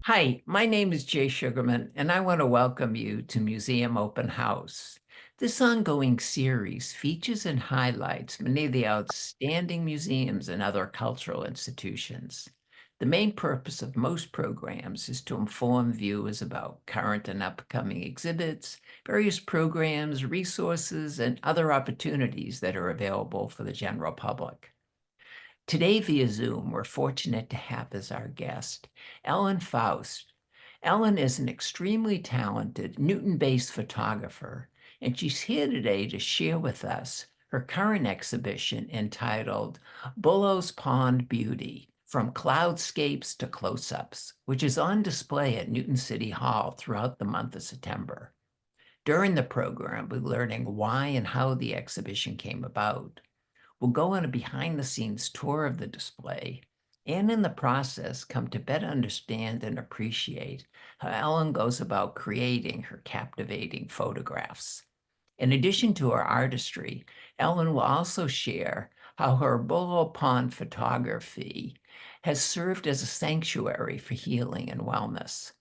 Hi, my name is Jay Sugarman, and I want to welcome you to Museum Open House. This ongoing series features and highlights many of the outstanding museums and other cultural institutions. The main purpose of most programs is to inform viewers about current and upcoming exhibits, various programs, resources, and other opportunities that are available for the general public. Today, via Zoom, we're fortunate to have as our guest Ellen Foust. Ellen is an extremely talented Newton-based photographer, and she's here today to share with us her current exhibition entitled Bullough's Pond Beauty, From Cloudscapes to Closeups, which is on display at Newton City Hall throughout the month of September. During the program, we're learning why and how the exhibition came about. We'll go on a behind-the-scenes tour of the display, and in the process, come to better understand and appreciate how Ellen goes about creating her captivating photographs. In addition to her artistry, Ellen will also share how her Bullough Pond photography has served as a sanctuary for healing and wellness.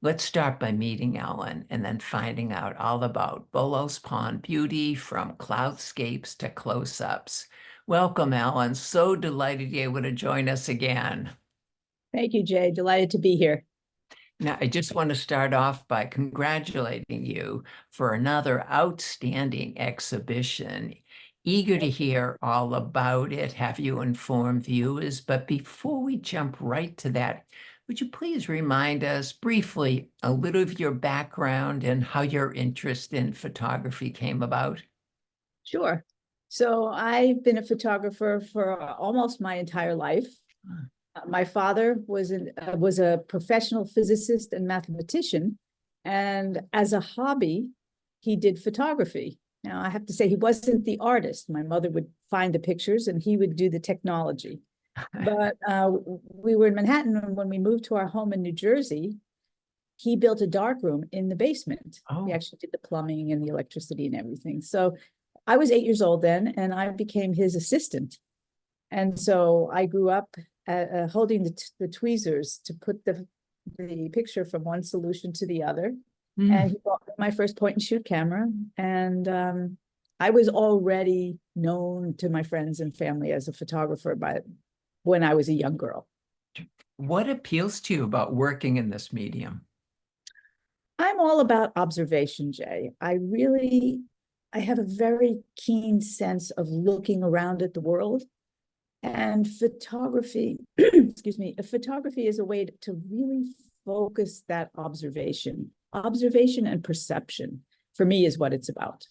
Let's start by meeting Ellen and then finding out all about Bullough's Pond Beauty, from cloudscapes to close-ups. Welcome, Ellen. So delighted you're able to join us again. Thank you, Jay. Delighted to be here. Now, I just want to start off by congratulating you for another outstanding exhibition. Eager to hear all about it, have you inform viewers. But before we jump right to that, would you please remind us briefly a little of your background and how your interest in photography came about? Sure. So I've been a photographer for almost my entire life. My father was a professional physicist and mathematician, and as a hobby, he did photography. Now, I have to say he wasn't the artist. My mother would find the pictures, and he would do the technology. But we were in Manhattan, and when we moved to our home in New Jersey, he built a darkroom in the basement. Oh. He actually did the plumbing and the electricity and everything. So I was 8 years old then, and I became his assistant. And so I grew up holding the tweezers to put the picture from one solution to the other. And he bought my first point and shoot camera. And I was already known to my friends and family as a photographer when I was a young girl. What appeals to you about working in this medium? I'm all about observation, Jay. I have a very keen sense of looking around at the world. And photography, excuse me, photography is a way to really focus that observation. Observation and perception, for me, is what it's about.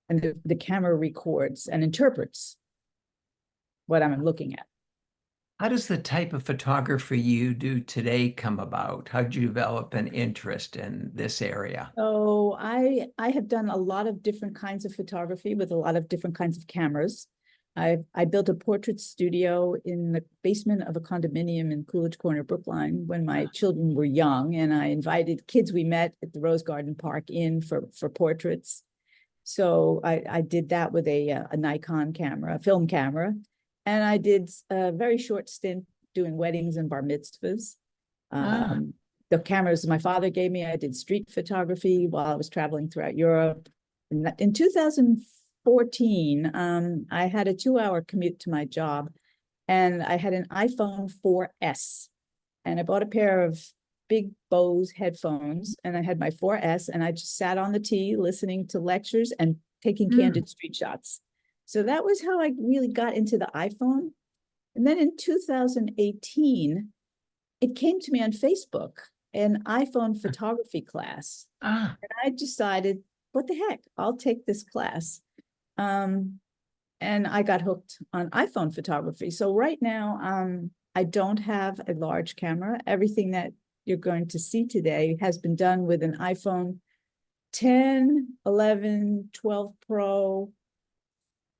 And the camera records and interprets what I'm looking at. How does the type of photography you do today come about? How did you develop an interest in this area? So I have done a lot of different kinds of photography with a lot of different kinds of cameras. I built a portrait studio in the basement of a condominium in Coolidge Corner, Brookline, when my children were young, and I invited kids we met at the Rose Garden Park in for portraits. So I did that with a Nikon camera, a film camera, and I did a very short stint doing weddings and bar mitzvahs. The cameras my father gave me, I did street photography while I was traveling throughout Europe. In 2014, I had a 2-hour commute to my job, and I had an iPhone 4S, and I bought a pair of big Bose headphones, and I had my 4S, and I just sat on the T listening to lectures and taking candid street shots. So that was how I really got into the iPhone. And then in 2018, it came to me on Facebook, an iPhone photography class. And I decided, what the heck, I'll take this class. And I got hooked on iPhone photography. So right now, I don't have a large camera. Everything that you're going to see today has been done with an iPhone 10, 11, 12 Pro,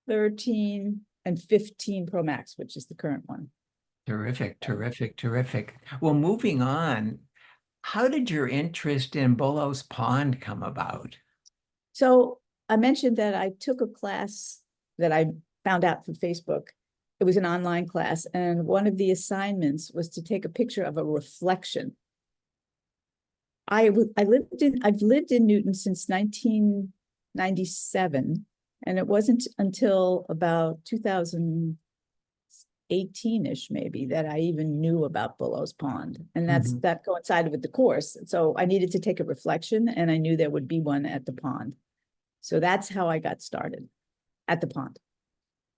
13, and 15 Pro Max, which is the current one. Terrific, terrific, terrific. Well, moving on, how did your interest in Bullough's Pond come about? So I mentioned that I took a class that I found out through Facebook. It was an online class, and one of the assignments was to take a picture of a reflection I've lived in Newton since 1997, and it wasn't until about 2018-ish maybe that I even knew about Bullough's Pond. And Mhm. that coincided with the course. So I needed to take a reflection, and I knew there would be one at the pond. So that's how I got started at the pond.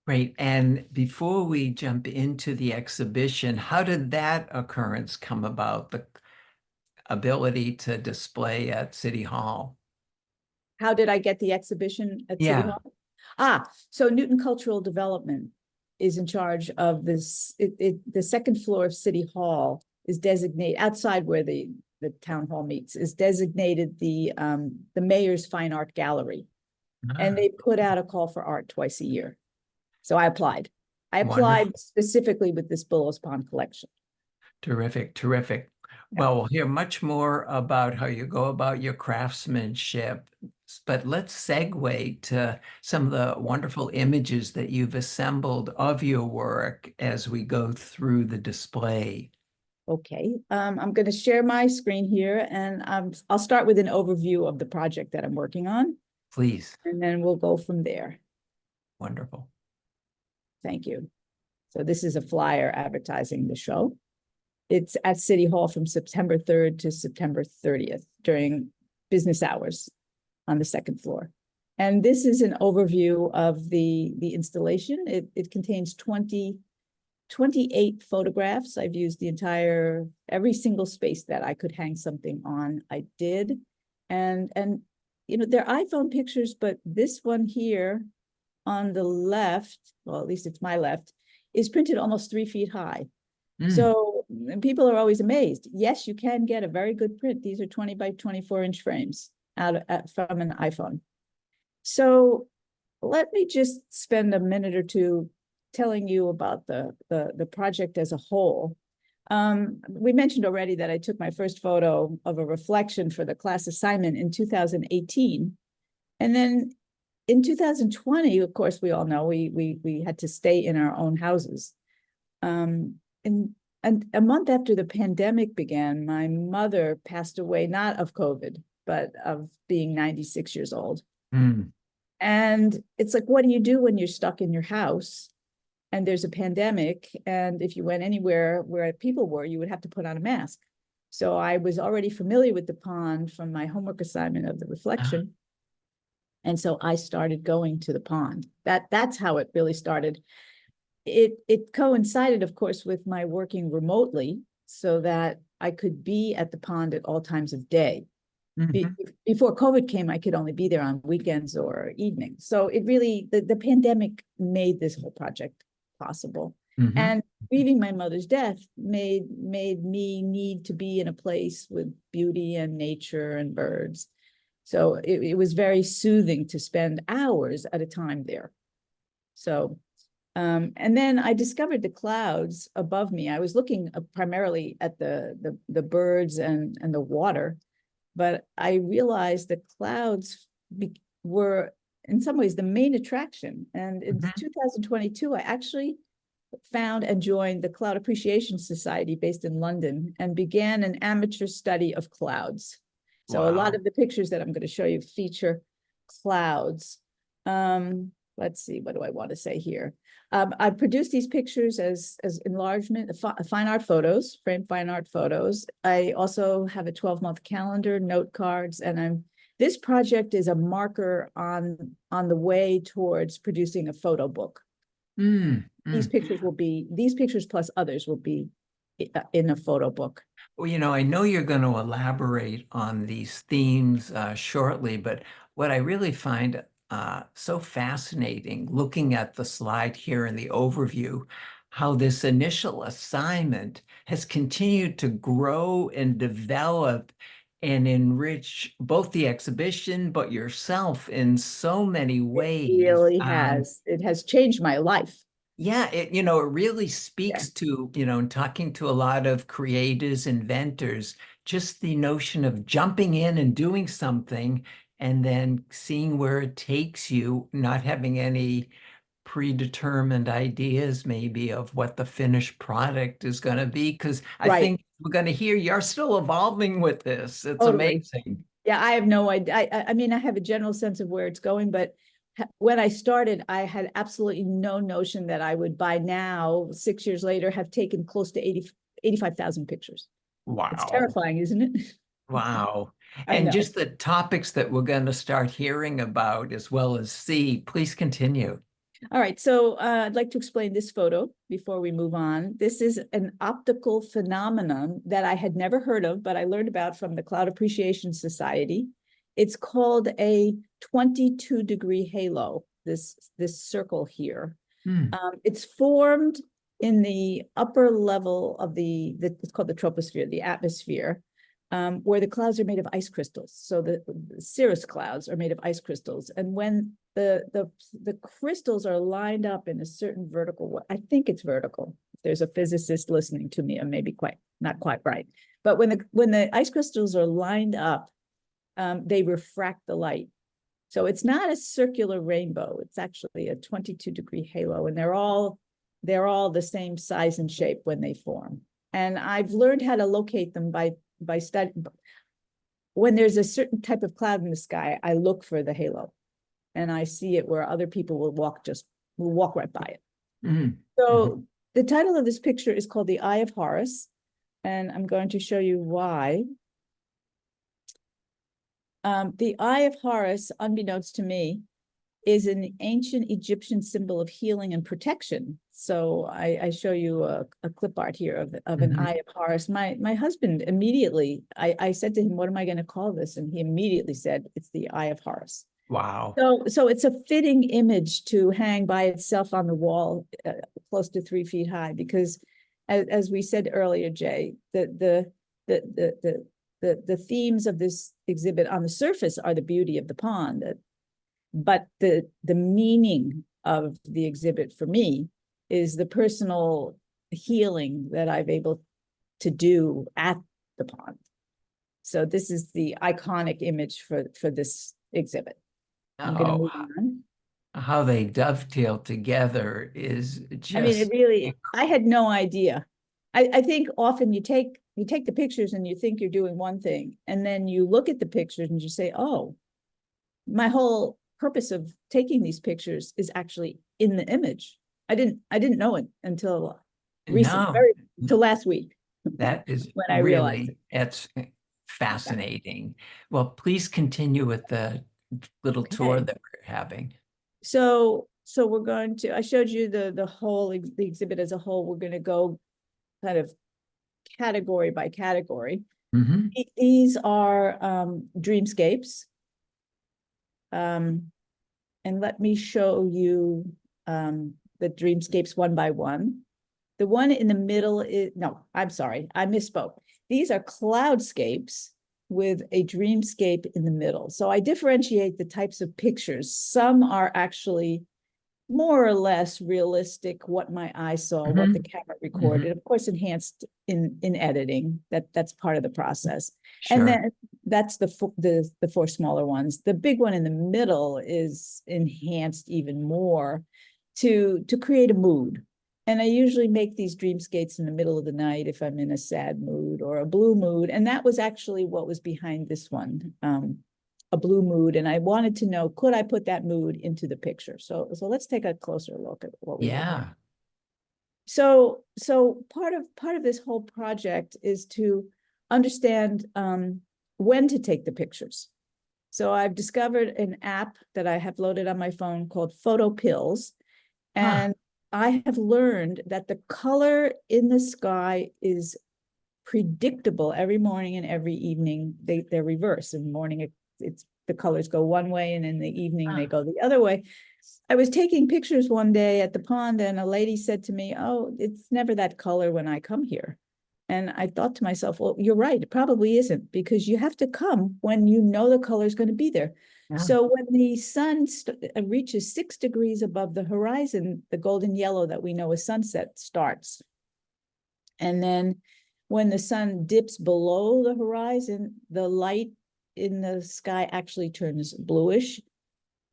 Great. And before we jump into the exhibition, how did that occurrence come about, the ability to display at City Hall? How did I get the exhibition at City Yeah. Hall? So Newton Cultural Development is in charge of this. The second floor of City Hall is designated, outside where the town hall meets, is designated the mayor's fine art gallery. And Ah, they put out a call for art twice a year. So I applied. I wonderful. applied specifically with this Bullough Pond collection. Terrific, terrific. Yeah. Well, we'll hear much more about how you go about your craftsmanship, but let's segue to some of the wonderful images that you've assembled of your work as we go through the display. Okay, I'm going to share my screen here, and I'll start with an overview of the project that I'm working on, Please. and then we'll go from there. Wonderful. Thank you. So this is a flyer advertising the show. It's at City Hall from September 3rd to September 30th during business hours on the second floor. And this is an overview of the installation. It contains 28 photographs. I've used every single space that I could hang something on, I did. And they're iPhone pictures, but this one here on the left, well, at least it's my left, is printed almost 3 feet high. Mm, So people are always amazed. Yes, you can get a very good print. These are 20 by 24-inch frames from an iPhone. So let me just spend a minute or two telling you about the project as a whole. We mentioned already that I took my first photo of a reflection for the class assignment in 2018. And then in 2020, of course, we all know we had to stay in our own houses. And a month after the pandemic began, my mother passed away, not of COVID, but of being 96 years old. mm, And it's like, what do you do when you're stuck in your house and there's a pandemic? And if you went anywhere where people were, you would have to put on a mask. So I was already familiar with the pond from my homework assignment of the ah, reflection. And so I started going to the pond. That's how it really started. It coincided, of course, with my working remotely so that I could be at the pond at all times of day. mhm, Before COVID came, I could only be there on weekends or evenings. So it really, the pandemic made this whole project possible. mhm. And grieving my mother's death made me need to be in a place with beauty and nature and birds. So it was very soothing to spend hours at a time there. So, and then I discovered the clouds above me. I was looking primarily at the birds and the water, but I realized the clouds were in some ways the main attraction. And in Mhm. 2022, I actually found and joined the Cloud Appreciation Society based in London and began an amateur study of clouds. So a lot Wow. of the pictures that I'm going to show you feature clouds. Let's see, what do I want to say here? I produced these pictures as enlargement, fine art photos, framed fine art photos. I also have a 12-month calendar, note cards, and this project is a marker on the way towards producing a photo book. Mm, mm. These pictures plus others will be in a photo book. Well, I know you're going to elaborate on these themes shortly, but what I really find so fascinating looking at the slide here in the overview, how this initial assignment has continued to grow and develop and enrich both the exhibition, but yourself in so many It ways. really has. It has changed my life. Yeah, it really Yeah, speaks to, in talking to a lot of creators, inventors, just the notion of jumping in and doing something and then seeing where it takes you, not having any predetermined ideas maybe of what the finished product is going to be. Because I right. think we're going to hear you're still evolving with this. It's Totally. amazing. Yeah, I have no idea. I mean, I have a general sense of where it's going, but when I started, I had absolutely no notion that I would by now, 6 years later, have taken close to 85,000 pictures. It's Wow. terrifying, isn't it? Wow. I And know. just the topics that we're going to start hearing about as well as see. Please continue. All right, so I'd like to explain this photo before we move on. This is an optical phenomenon that I had never heard of, but I learned about from the Cloud Appreciation Society. It's called a 22-degree halo, this circle here. Hmm. It's formed in the upper level of it's called the troposphere, the atmosphere, where the clouds are made of ice crystals. So the cirrus clouds are made of ice crystals. And when the crystals are lined up in a certain vertical way, I think it's vertical. If there's a physicist listening to me, I may be not quite right. But when the ice crystals are lined up, they refract the light. So it's not a circular rainbow. It's actually a 22-degree halo, and they're all the same size and shape when they form. And I've learned how to locate them by study. When there's a certain type of cloud in the sky, I look for the halo, and I see it where other people will walk right by it. Mhm. So the title of this picture is called The Eye of Horus, and I'm going to show you why. The Eye of Horus, unbeknownst to me, is an ancient Egyptian symbol of healing and protection. So I show you a clip art here of an Eye of Horus. My husband immediately, I said to him, what am I going to call this? And he immediately said, it's the Eye of Horus. Wow. So it's a fitting image to hang by itself on the wall, close to 3 feet high, because as we said earlier, Jay, the themes of this exhibit on the surface are the beauty of the pond, but the meaning of the exhibit for me is the personal healing that I've able to do at the pond. So this is the iconic image for this exhibit. I'm going to Oh, move on. how they dovetail together is I mean, it just really, I had no idea. I think often you take the pictures and you think you're doing one thing, and then you look at the pictures and you say, oh, my whole purpose of taking these pictures is actually in the image. I didn't know it until no, till last week that is when I realized it. really, it's Yeah. fascinating. Well, please continue with the little tour Okay. that we're having. So we're going to, I showed you the whole, the exhibit as a whole. We're going to go kind of category by category. Mhm. These are dreamscapes. And let me show you the dreamscapes one by one. The one in the middle is, no, I'm sorry, I misspoke. These are cloudscapes with a dreamscape in the middle. So I differentiate the types of pictures. Some are actually more or less realistic, what my eye saw, what the Mhm. camera Mhm. recorded, of course, enhanced in editing. That's part of the process. And Sure. then that's the four smaller ones. The big one in the middle is enhanced even more to create a mood. And I usually make these dreamscapes in the middle of the night if I'm in a sad mood or a blue mood. And that was actually what was behind this one. A blue mood, and I wanted to know, could I put that mood into the picture? So let's take a closer look at what we have. Yeah. So part of this whole project is to understand when to take the pictures. So I've discovered an app that I have loaded on my phone called Photo Pills, Huh. and I have learned that the color in the sky is predictable every morning and every evening. They're reversed. In the morning, it's the colors go one way, and in the evening they Huh. go the other way. I was taking pictures one day at the pond, and a lady said to me, oh, it's never that color when I come here. And I thought to myself, well, you're right, it probably isn't, because you have to come when you know the color is going to be there. Yeah. So when the sun reaches 6 degrees above the horizon, the golden yellow that we know as sunset starts. And then when the sun dips below the horizon, the light in the sky actually turns bluish.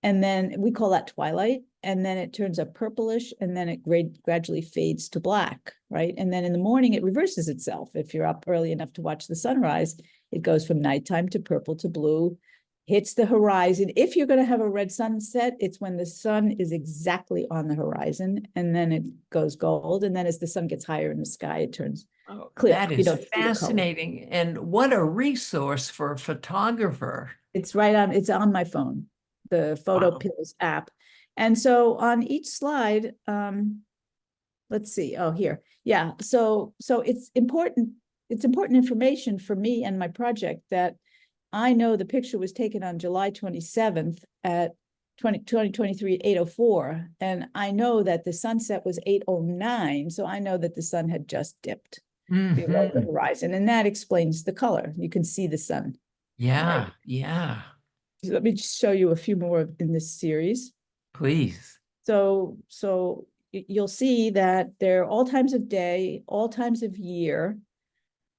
And then we call that twilight. and then it turns up purplish, and then it gradually fades to black, right? And then in the morning, it reverses itself. If you're up early enough to watch the sunrise, it goes from nighttime to purple to blue, hits the horizon. If you're going to have a red sunset, it's when the sun is exactly on the horizon, and then it goes gold. And then as the sun gets higher in the sky, it turns Oh, clear. that You is don't see the color. fascinating. And what a resource for a photographer. It's right on, it's on my phone, the Photo Wow. Pills app. And so on each slide, let's see, oh, here. Yeah, so it's important information for me and my project that I know the picture was taken on July 27th at 2023, 8:04. And I know that the sunset was 8:09. So I know that the sun had just dipped below the horizon. And that explains the color. You can see the sun. Yeah, Right. yeah. So let me just show you a few more in this series. Please. So you'll see that there are all times of day, all times of year,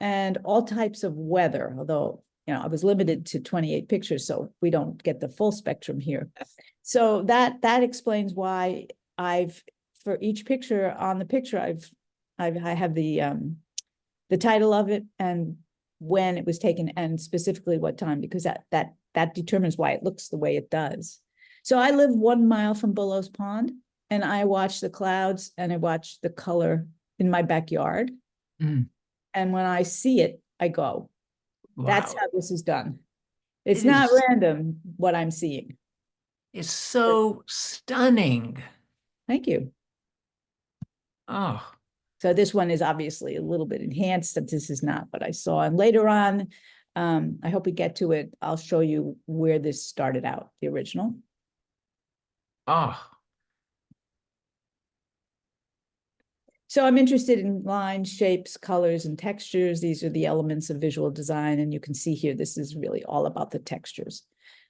and all types of weather, although, I was limited to 28 pictures, so we don't get the full spectrum here. So that explains why for each picture on the picture, I have the title of it and when it was taken and specifically what time, because that determines why it looks the way it does. So I live 1 mile from Bullough's Pond, and I watch the clouds and I watch the color in my backyard. Mm. And when I see it, I go, that's Wow. how this is done. It's It not is, random what I'm seeing. it's so stunning. Thank you. Oh, So this one is obviously a little bit enhanced, that this is not what I saw. And later on, I hope we get to it. I'll show you where this started out, the original. oh, So I'm interested in lines, shapes, colors, and textures. These are the elements of visual design. And you can see here, this is really all about the textures.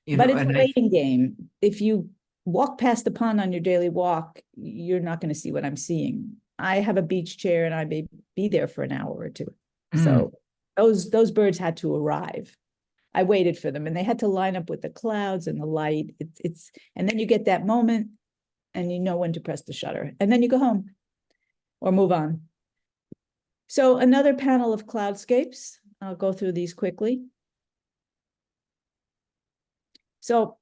But it's a and waiting game. If you walk past the pond on your daily walk, you're not going to see what I'm seeing. I have a beach chair and I may be there for an hour or two. So those birds had to arrive. I waited for them and they had to line up with the clouds and the light. And then you get that moment and you know when to press the shutter, and then you go home or move on. So another panel of cloudscapes. I'll go through these quickly. So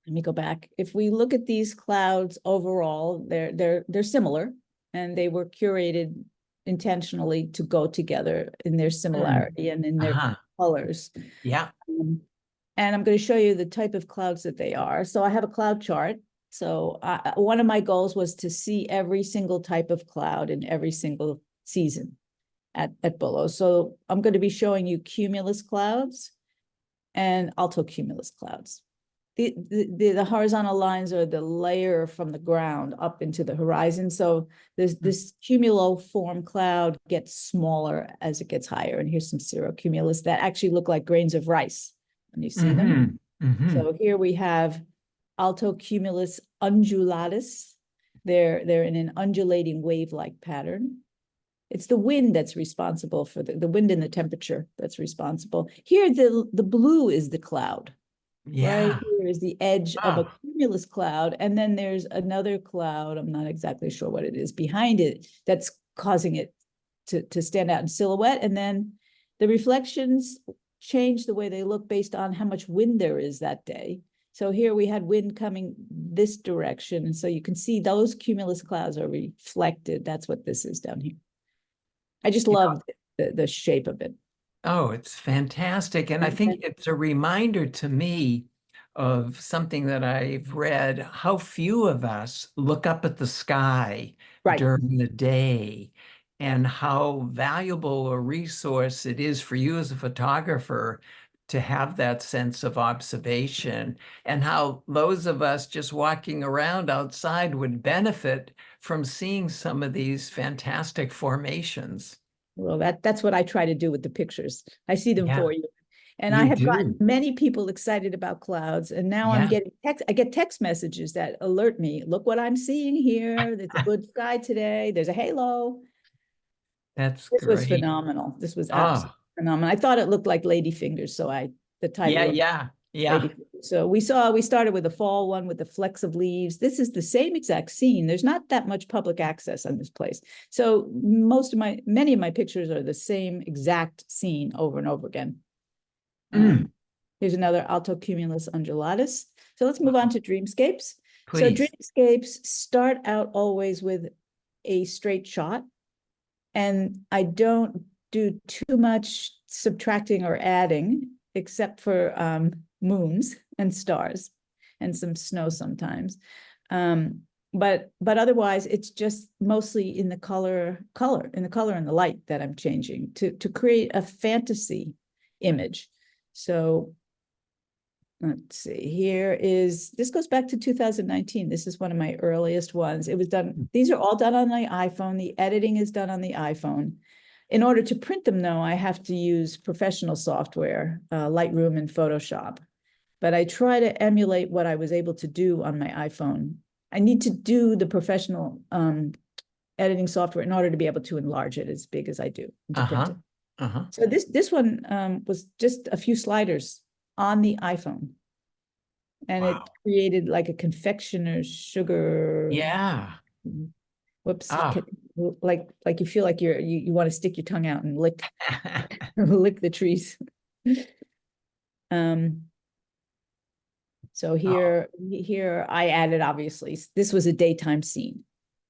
let me go back. If we look at these clouds overall, they're similar, and they were curated intentionally to go together in their similarity and in their colors. Yeah. And I'm going to show you the type of clouds that they are. So I have a cloud chart. So one of my goals was to see every single type of cloud in every single season at Bullough. So I'm going to be showing you cumulus clouds and altocumulus clouds. The horizontal lines are the layer from the ground up into the horizon. So this cumuloform cloud gets smaller as it gets higher. And here's some cirrocumulus that actually look like grains of rice when you see them. So here we have altocumulus undulatus. They're in an undulating wave-like pattern. It's the wind that's responsible for the wind and the temperature that's responsible. Here, the blue is the cloud. Yeah. Right here is the edge of a cumulus cloud. And then there's another cloud, I'm not exactly sure what it is, behind it that's causing it to stand out in silhouette. And then the reflections change the way they look based on how much wind there is that day. So here we had wind coming this direction. And so you can see those cumulus clouds are reflected. That's what this is down here. I just love the shape of it. Oh, it's fantastic. And I think it's a reminder to me of something that I've read, how few of us look up at the sky Right. during the day, and how valuable a resource it is for you as a photographer to have that sense of observation, and how those of us just walking around outside would benefit from seeing some of these fantastic formations. Well, that's what I try to do with the pictures. I see them Yeah, for you. And I you have gotten do. many people excited about clouds. And now I'm Yeah. getting I get text messages that alert me. Look what I'm seeing here. There's a good sky today. There's a halo. That's This was great. phenomenal. This was absolutely Oh, phenomenal. I thought it looked like ladyfingers. So the yeah, title of yeah, Yeah. So we started with the fall one with the flecks of leaves. This is the same exact scene. There's not that much public access on this place. So many of my pictures are the same exact scene over and over again. Mm, Here's another Alto Cumulus undulatus. So let's move on wow. to dreamscapes. So Please. dreamscapes start out always with a straight shot, and I don't do too much subtracting or adding, except for moons and stars and some snow sometimes. But otherwise, it's just mostly in the color and the light that I'm changing to create a fantasy image. So let's see, this goes back to 2019. This is one of my earliest ones. It was done, these are all done on the iPhone. The editing is done on the iPhone. In order to print them, though, I have to use professional software, Lightroom and Photoshop. But I try to emulate what I was able to do on my iPhone. I need to do the professional editing software in order to be able to enlarge it as big as I do and to print Uh-huh. it. Uh-huh. So this one was just a few sliders on the iPhone, and it Wow. created like a confectioner's sugar. Yeah. Whoops, Ah. like you feel like you want to stick your tongue out and lick lick the trees. Um, so Oh. here I added, obviously, this was a daytime scene.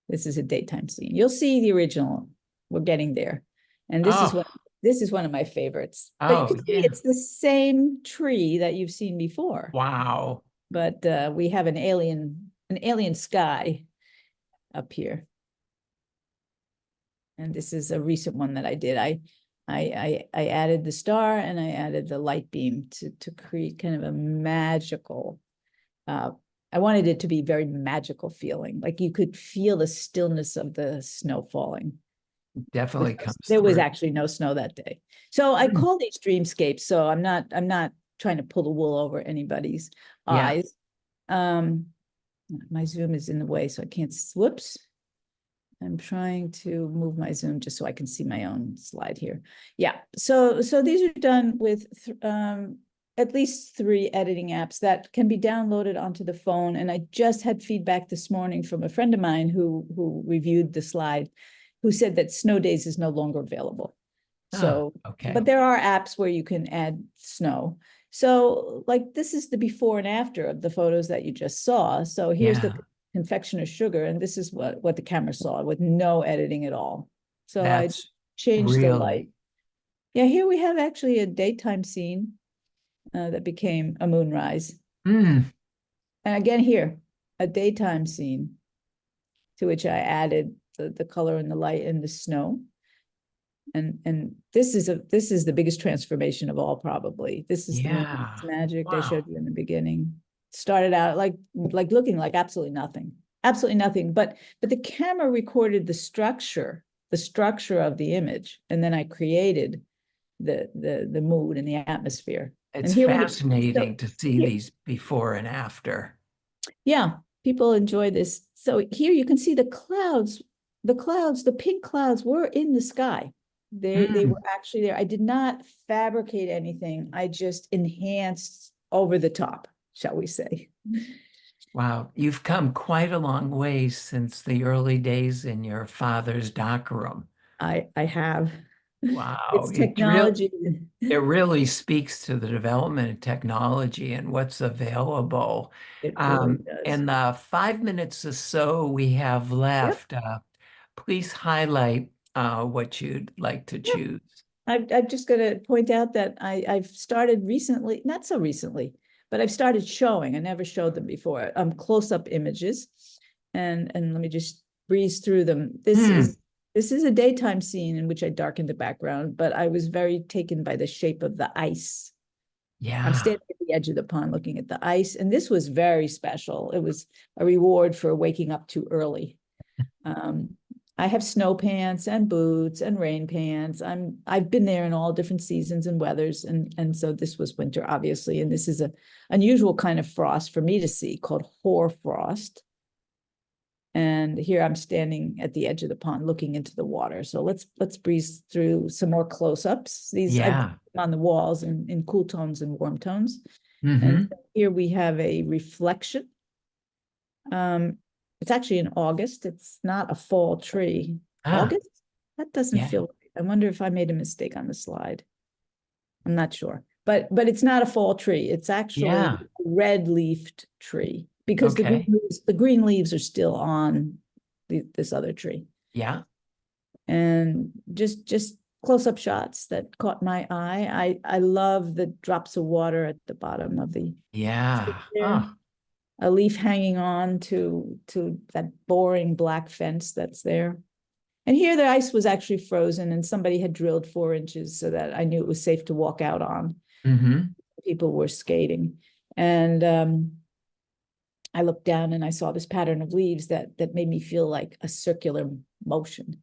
This is a daytime scene. You'll see the original. We're getting there. And Oh. this is one of my favorites. But you Oh, can see yeah. it's the same tree that you've seen before. Wow. But we have an alien sky up here. And this is a recent one that I did. I added the star and I added the light beam to create kind of a magical. I wanted it to be very magical feeling, like you could feel the stillness of the snow falling. Definitely comes There was through. actually no snow that day. So I Mm, call these dreamscapes. So I'm not trying to pull the wool over anybody's yeah. eyes. My Zoom is in the way, so I can't, whoops. I'm trying to move my Zoom just so I can see my own slide here. Yeah, so these are done with at least 3 editing apps that can be downloaded onto the phone. And I just had feedback this morning from a friend of mine who reviewed the slide, who said that Snow Days is no longer available. Oh, So, okay. but there are apps where you can add snow. So like this is the before and after of the photos that you just saw. So here's the Yeah. confectioner's sugar, and this is what the camera saw with no editing at all. So I That's changed the really, light. Yeah, here we have actually a daytime scene that became a moonrise. mm, And again here, a daytime scene to which I added the color and the light and the snow. And this is the biggest transformation of all, probably. This is the moonrise yeah. magic I showed Wow. you in the beginning. Started out like looking like absolutely nothing. Absolutely nothing. But the camera recorded the structure of the image. And then I created the mood and the atmosphere. And It's here we go. So fascinating to see here, these before and after. yeah, people enjoy this. So here you can see the pink clouds were in the sky. They were Mm, actually there. I did not fabricate anything. I just enhanced over the top, shall we say. wow. You've come quite a long way since the early days in your father's darkroom. I have. Wow. It's technology. It really speaks to the development of technology and what's available. It really does. In the 5 minutes or so we have Yep. left, please highlight what you'd like to Yep. choose. I'm just going to point out that I've started recently, not so recently, but I've started showing. I never showed them before. Close-up images, and let me just breeze through them. Hmm. This is a daytime scene in which I darkened the background, but I was very taken by the shape of the ice. I'm Yeah. standing at the edge of the pond looking at the ice, and this was very special. It was a reward for waking up too early. Um, I have snow pants and boots and rain pants. I've been there in all different seasons and weathers, and so this was winter, obviously, and this is a unusual kind of frost for me to see called hoar frost. And here I'm standing at the edge of the pond looking into the water. So let's breeze through some more close-ups. These I've Yeah. on the walls in cool tones and warm tones. And Mm-hmm. so here we have a reflection. It's actually in August. It's not a fall tree. Ah, August? That doesn't yeah. feel right. I wonder if I made a mistake on the slide. I'm not sure. But it's not a fall tree. It's actually Yeah. a red-leafed tree because Okay. the green leaves are still on this other tree. Yeah. And just close-up shots that caught my eye. I love the drops of water at the bottom of the Yeah. there. Oh. A leaf hanging on to that boring black fence that's there. And here the ice was actually frozen and somebody had drilled 4 inches so that I knew it was safe to walk out on. Mm-hmm. People were skating. And I looked down and I saw this pattern of leaves that made me feel like a circular motion.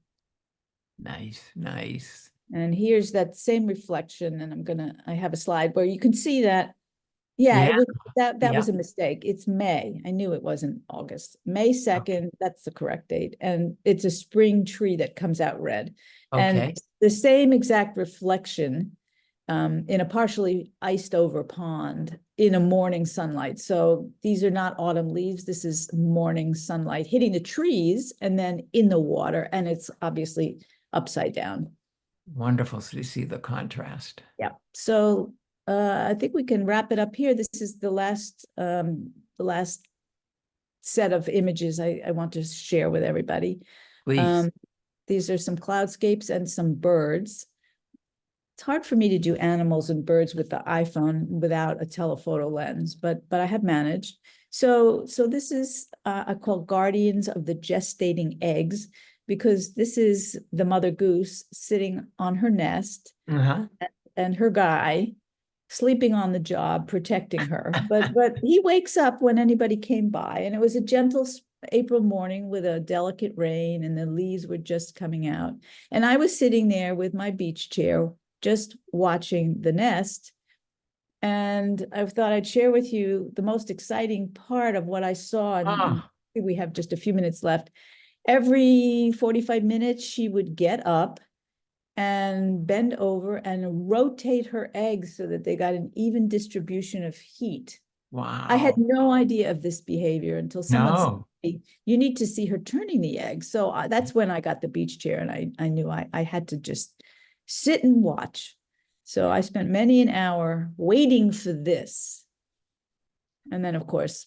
Nice. Nice. And here's that same reflection. And I have a slide where you can see that. Yeah, it Yeah. was that Yeah. was a mistake. It's May. I knew it wasn't August. May Okay. 2nd, that's the correct date. And it's a spring tree that comes out red. And Okay. the same exact reflection in a partially iced over pond in a morning sunlight. So these are not autumn leaves. This is morning sunlight hitting the trees and then in the water. And it's obviously upside down. Wonderful to see the contrast. Yeah. So I think we can wrap it up here. This is the last set of images I want to share with everybody. Please. Um, these are some cloudscapes and some birds. It's hard for me to do animals and birds with the iPhone without a telephoto lens, but I have managed. So this is I call Guardians of the Gestating Eggs, because this is the mother goose sitting on her nest Uh-huh. and her guy sleeping on the job, protecting her. But he wakes up when anybody came by, and it was a gentle April morning with a delicate rain, and the leaves were just coming out. And I was sitting there with my beach chair, just watching the nest. And I thought I'd share with you the most exciting part of what I saw. And Oh, we have just a few minutes left. Every 45 minutes, she would get up and bend over and rotate her eggs so that they got an even distribution of heat. I had wow. no idea of this behavior until someone said, No. "Hey, you need to see her turning the eggs." So that's when I got the beach chair, and I knew I had to just sit and watch. So I spent many an hour waiting for this. And then, of course,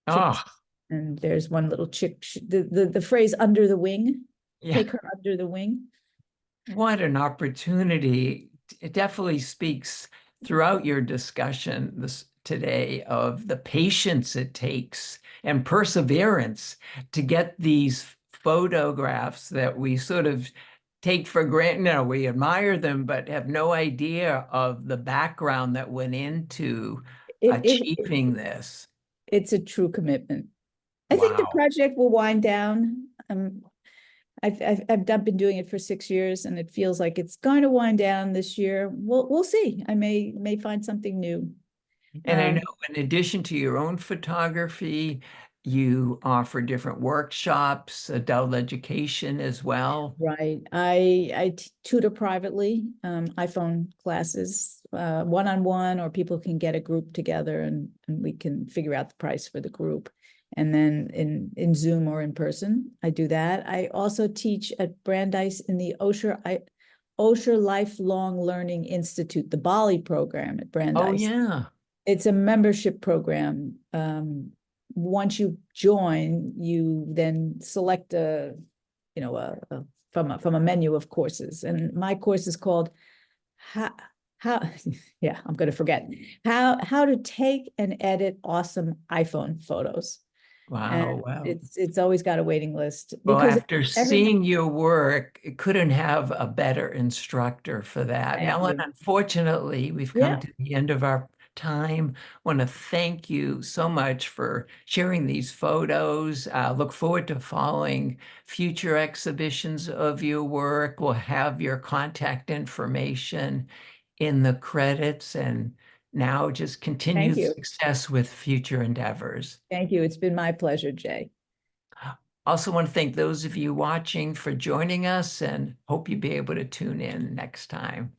Oh, chicks. And there's one little chick, the phrase under the wing, yeah. take her under the wing. What an opportunity. It definitely speaks throughout your discussion this today of the patience it takes and perseverance to get these photographs that we sort of take for granted. No, we admire them, but have no idea of the background that went into achieving this. It's a true commitment. I think the Wow. project will wind down. I've been doing it for 6 years, and it feels like it's going to wind down this year. We'll see. I may find something new. And I know Um, in addition to your own photography, you offer different workshops, adult education as well. right. I tutor privately, iPhone classes, one-on-one, or people can get a group together and we can figure out the price for the group. And then in Zoom or in person, I do that. I also teach at Brandeis in the Osher Lifelong Learning Institute, the Bali program at Oh, Brandeis. yeah. It's a membership program. Once you join, you then select from a menu of courses, and my course is called how how yeah, I'm going to forget how to take and edit awesome iPhone photos. And Wow. Wow. it's always got a waiting list Well, because after every seeing your work, it couldn't have a better instructor for that. thank Ellen, you. unfortunately, we've come Yeah, to the end of our time. Want to thank you so much for sharing these photos. Look forward to following future exhibitions of your work. We'll have your contact information in the credits, and now just thank continued you. success with future endeavors. Thank you. It's been my pleasure, Jay. Also want to thank those of you watching for joining us and hope you'll be able to tune in next time.